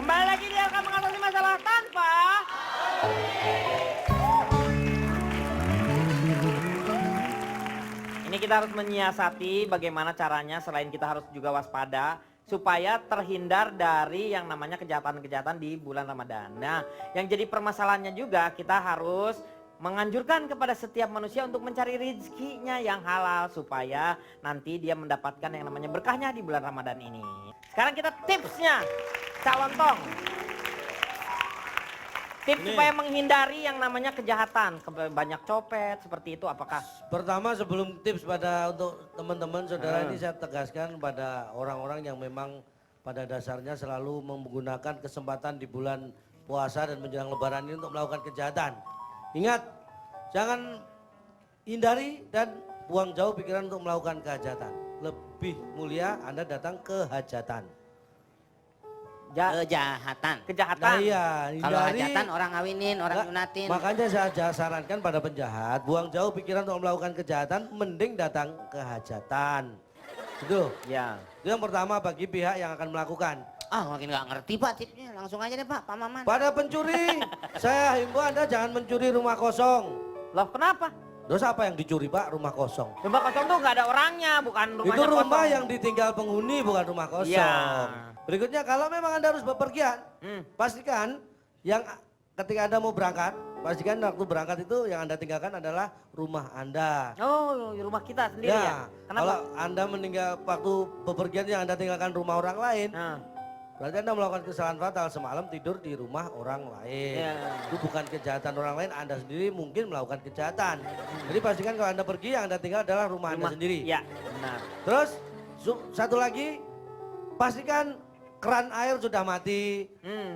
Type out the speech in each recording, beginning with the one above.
Kembali lagi dia akan mengatasi masalah tanpa ini kita harus menyiasati bagaimana caranya selain kita harus juga waspada supaya terhindar dari yang namanya kejahatan-kejahatan di bulan Ramadan. Nah, yang jadi permasalahannya juga kita harus menganjurkan kepada setiap manusia untuk mencari rezekinya yang halal supaya nanti dia mendapatkan yang namanya berkahnya di bulan Ramadan ini. Sekarang kita tipsnya, Cak Lontong. Tips supaya menghindari yang namanya kejahatan, banyak copet seperti itu apakah? Pertama sebelum tips pada untuk teman-teman saudara ini saya tegaskan pada orang-orang yang memang pada dasarnya selalu menggunakan kesempatan di bulan puasa dan menjelang lebaran ini untuk melakukan kejahatan. Ingat, jangan hindari dan buang jauh pikiran untuk melakukan kejahatan. Lebih mulia Anda datang ke hajatan. Kejahatan. Kejahatan. Nah iya, Kalau hindari. hajatan orang ngawinin, orang Nggak, nyunatin. Makanya saya sarankan pada penjahat, buang jauh pikiran untuk melakukan kejahatan, mending datang ke hajatan. Itu. Ya. Itu yang pertama bagi pihak yang akan melakukan. Ah makin nggak ngerti Pak tipsnya. Langsung aja deh Pak Maman. Pada pencuri, saya himbau Anda jangan mencuri rumah kosong. Loh kenapa? Dosa apa yang dicuri Pak? Rumah kosong. Rumah kosong tuh nggak ada orangnya, bukan rumahnya Itu rumah kosong. yang ditinggal penghuni, bukan rumah kosong. Iya. Berikutnya kalau memang Anda harus bepergian, pastikan yang ketika Anda mau berangkat, pastikan waktu berangkat itu yang Anda tinggalkan adalah rumah Anda. Oh, rumah kita sendiri ya? Kenapa? Kalau Anda meninggal waktu bepergian yang Anda tinggalkan rumah orang lain, Nah, berarti Anda melakukan kesalahan fatal semalam tidur di rumah orang lain. Ya. Itu bukan kejahatan orang lain, Anda sendiri mungkin melakukan kejahatan. Jadi pastikan kalau Anda pergi yang Anda tinggal adalah rumah Anda sendiri. Ya, benar. Terus satu lagi, pastikan keran air sudah mati,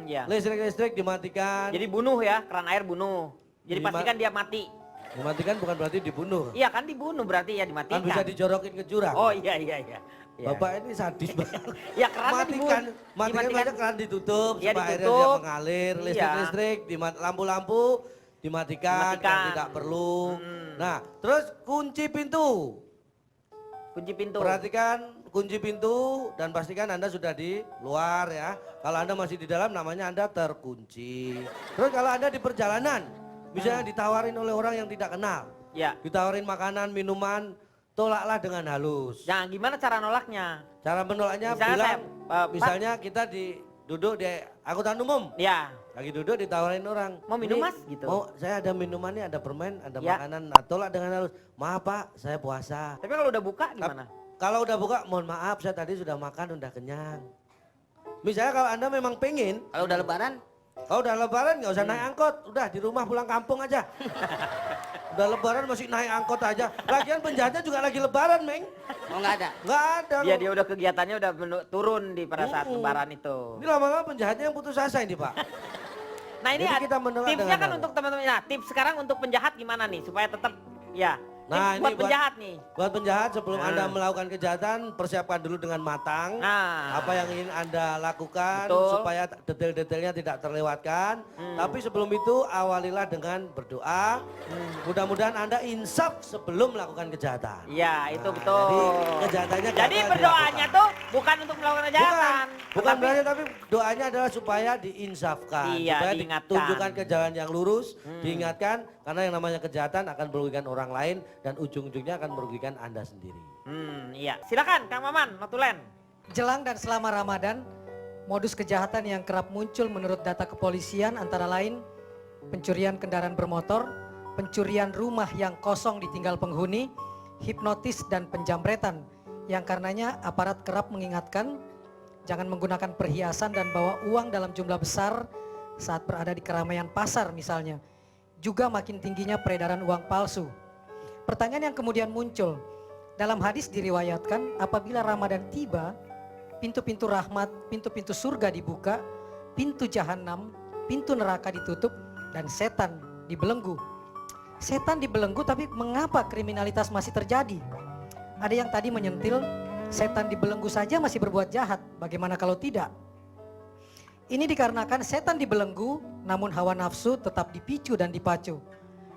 Ya. listrik dimatikan. Jadi bunuh ya, keran air bunuh. Jadi pastikan dia mati. Dimatikan bukan berarti dibunuh. Iya kan dibunuh berarti ya dimatikan. Kan bisa dijorokin ke jurang. Oh iya. Ya. Bapak ini sadis banget. Ya keran Matikan dimatikan. banyak keran ditutup Iya, supaya airnya ditutup. tidak mengalir, Iya. listrik, lampu-lampu dimatikan, yang tidak perlu. Nah, terus kunci pintu. Kunci pintu. Perhatikan kunci pintu dan pastikan Anda sudah di luar ya. Kalau Anda masih di dalam namanya Anda terkunci. Terus kalau Anda di perjalanan, misalnya ditawarin oleh orang yang tidak kenal. Ya. Ditawarin makanan, minuman, tolaklah dengan halus. Nah, gimana cara nolaknya? Cara menolaknya Misalnya bilang, Pak. misalnya kita duduk di angkutan umum. Ya. Lagi duduk ditawarin orang. Mau minum, "Ini, Mas?" gitu. Mau, saya ada minumannya, ada permen, ada Ya. makanan. Nah, tolak dengan halus. Maaf Pak, saya puasa. Tapi kalau udah buka gimana? Kalau udah buka, mohon maaf saya tadi sudah makan, udah kenyang. Misalnya kalau Anda memang pengen, Kalau udah lebaran, kalau udah lebaran nggak usah naik angkot, udah di rumah pulang kampung aja. Udah lebaran masih naik angkot aja. Lagian penjahatnya juga lagi lebaran, Meng. oh nggak ada. Nggak ada. Dia udah kegiatannya udah turun di pada saat lebaran itu. Ini lama-lama penjahatnya yang putus asa ini, Pak. Nah ini Jadi kita menolak tipsnya dengan kan halus. untuk teman-teman. Nah tips sekarang untuk penjahat gimana nih supaya tetap ya. Nah, Tips buat ini penjahat nih. Buat penjahat sebelum Anda melakukan kejahatan, persiapkan dulu dengan matang. Nah. Apa yang ingin Anda lakukan Betul. supaya detail-detailnya tidak terlewatkan. Tapi sebelum itu awalilah dengan berdoa. Mudah-mudahan Anda insaf sebelum melakukan kejahatan. Iya itu Nah, betul. Jadi kejahatannya Jadi gagal berdoanya dilakukan. tuh bukan untuk melakukan kejahatan. Bukan berarti tapi doanya adalah supaya diinsafkan. Iya, supaya diingatkan. ditunjukkan ke jalan yang lurus, diingatkan. Karena yang namanya kejahatan akan merugikan orang lain dan ujung-ujungnya akan merugikan Anda sendiri. Iya. Silakan Kang Maman, Notulen. Jelang dan selama Ramadan, modus kejahatan yang kerap muncul menurut data kepolisian antara lain pencurian kendaraan bermotor, pencurian rumah yang kosong ditinggal penghuni, hipnotis dan penjamretan yang karenanya aparat kerap mengingatkan jangan menggunakan perhiasan dan bawa uang dalam jumlah besar saat berada di keramaian pasar misalnya. Juga makin tingginya peredaran uang palsu. Pertanyaan yang kemudian muncul, dalam hadis diriwayatkan apabila Ramadan tiba, pintu-pintu rahmat, pintu-pintu surga dibuka, pintu jahanam, pintu neraka ditutup, dan setan dibelenggu. Setan dibelenggu tapi mengapa kriminalitas masih terjadi? Ada yang tadi menyentil, setan dibelenggu saja masih berbuat jahat, bagaimana kalau tidak? Ini dikarenakan setan dibelenggu, namun hawa nafsu tetap dipicu dan dipacu.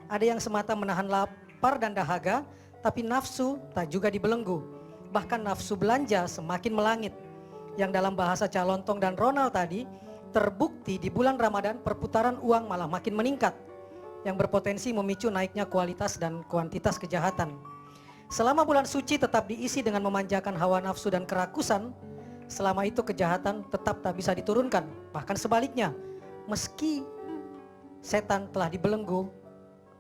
Ada yang semata menahan lapar dan dahaga, tapi nafsu tak juga dibelenggu. Bahkan nafsu belanja semakin melangit. Yang dalam bahasa Cak Lontong dan Ronald tadi, Terbukti di bulan Ramadan perputaran uang malah makin meningkat, yang berpotensi memicu naiknya kualitas dan kuantitas kejahatan. Selama bulan suci tetap diisi dengan memanjakan hawa nafsu dan kerakusan, selama itu kejahatan tetap tak bisa diturunkan. Bahkan sebaliknya, meski setan telah dibelenggu,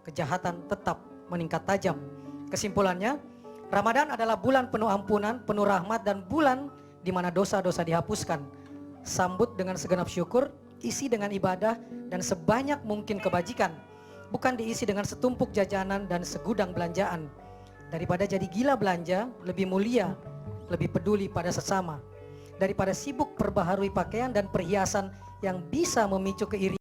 kejahatan tetap meningkat tajam. Kesimpulannya, Ramadan adalah bulan penuh ampunan, penuh rahmat, dan bulan di mana dosa-dosa dihapuskan. Sambut dengan segenap syukur, isi dengan ibadah, dan sebanyak mungkin kebajikan. Bukan diisi dengan setumpuk jajanan dan segudang belanjaan. Daripada jadi gila belanja, lebih mulia, lebih peduli pada sesama. Daripada sibuk perbaharui pakaian dan perhiasan yang bisa memicu keirian.